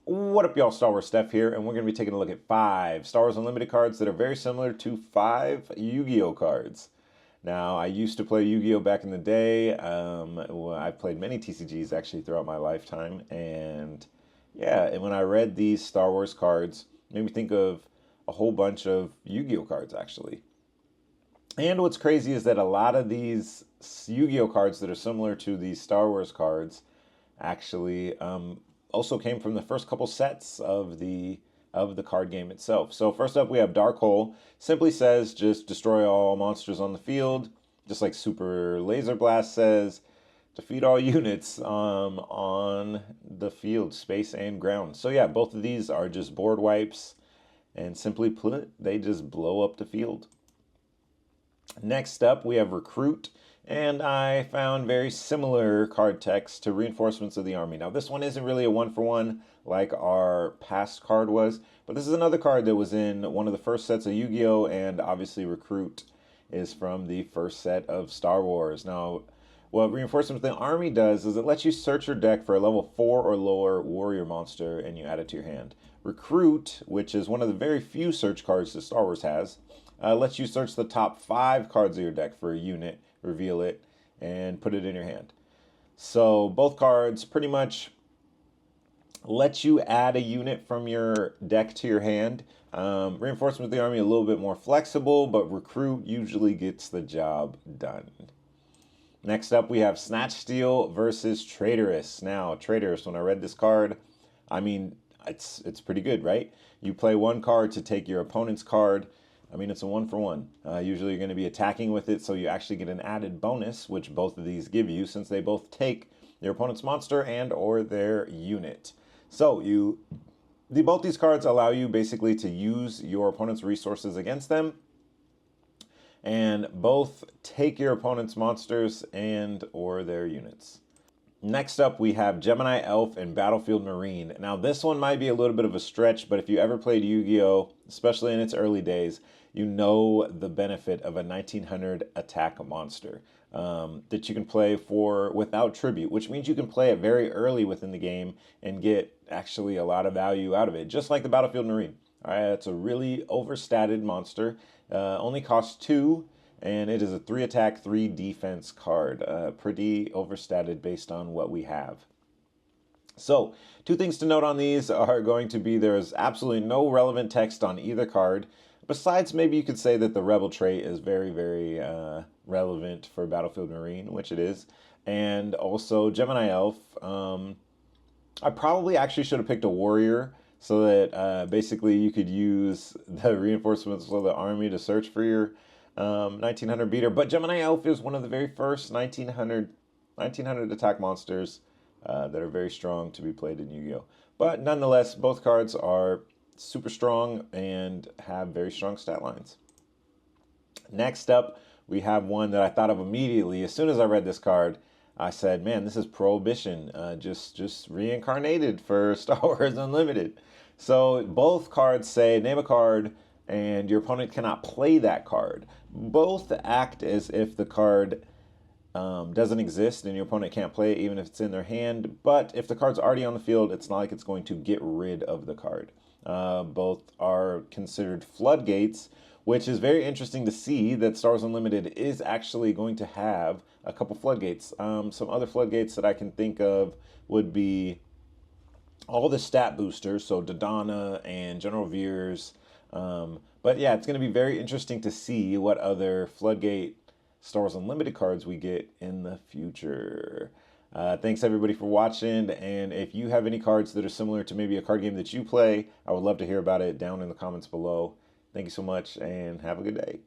What up, y'all? Star Wars Steph here, and we're going to be taking a look at 5 Star Wars Unlimited cards that are very similar to 5 Yu-Gi-Oh cards. Now, I used to play Yu-Gi-Oh back in the day. Well, I've played many TCGs actually throughout my lifetime, and yeah, and when I read these Star Wars cards, it made me think of a whole bunch of Yu-Gi-Oh cards actually. And what's crazy is that a lot of these Yu-Gi-Oh cards that are similar to these Star Wars cards actually also came from the first couple sets of the card game itself. So first up, we have Dark Hole. Simply says just destroy all monsters on the field, just like Super Laser Blast says. Defeat all units on the field, space and ground. So yeah, both of these are just board wipes, and simply put, they just blow up the field. Next up, we have Recruit, and I found very similar card text to Reinforcements of the Army. Now, this one isn't really a one-for-one like our past card was, but this is another card that was in one of the first sets of Yu-Gi-Oh! And obviously Recruit is from the first set of Star Wars. Now, what Reinforcements of the Army does is it lets you search your deck for a level 4 or lower warrior monster, and you add it to your hand. Recruit, which is one of the very few search cards that Star Wars has, lets you search the top 5 cards of your deck for a unit, reveal it, and put it in your hand. So both cards pretty much let you add a unit from your deck to your hand. Reinforcement of the Army a little bit more flexible, but Recruit usually gets the job done. Next up, we have Snatch Steal versus Traitorous. Now, Traitorous, when I read this card, I mean, it's pretty good, right? You play one card to take your opponent's card. I mean, it's a one-for-one. Usually you're going to be attacking with it, so you actually get an added bonus, which both of these give you, since they both take your opponent's monster and or their unit. So both these cards allow you basically to use your opponent's resources against them, and both take your opponent's monsters and or their units. Next up, we have Gemini Elf and Battlefield Marine. Now, this one might be a little bit of a stretch, but if you ever played Yu-Gi-Oh!, especially in its early days, you know the benefit of a 1900 attack monster that you can play for without tribute, which means you can play it very early within the game and get actually a lot of value out of it, just like the Battlefield Marine. All right, it's a really overstated monster, only costs 2, and it is a 3 attack, 3 defense card. Pretty overstated based on what we have. So, 2 things to note on these are going to be there's absolutely no relevant text on either card. Besides, maybe you could say that the Rebel trait is very, very relevant for Battlefield Marine, which it is. And also Gemini Elf. I probably actually should have picked a Warrior so that basically you could use the Reinforcements of the Army to search for your 1900 beater. But Gemini Elf is one of the very first 1900 attack monsters that are very strong to be played in Yu-Gi-Oh! But nonetheless, both cards are super strong and have very strong stat lines. Next up, we have one that I thought of immediately. As soon as I read this card, I said, man, this is Prohibition, just reincarnated for Star Wars Unlimited. So both cards say, name a card, and your opponent cannot play that card. Both act as if the card doesn't exist and your opponent can't play it even if it's in their hand. But if the card's already on the field, it's not like it's going to get rid of the card. Both are considered floodgates, which is very interesting to see that Star Wars Unlimited is actually going to have a couple floodgates. Some other floodgates that I can think of would be all the stat boosters, so Dodonna and General Veers. But yeah, it's going to be very interesting to see what other floodgate Star Wars Unlimited cards we get in the future. Thanks everybody for watching, and if you have any cards that are similar to maybe a card game that you play, I would love to hear about it down in the comments below. Thank you so much, and have a good day.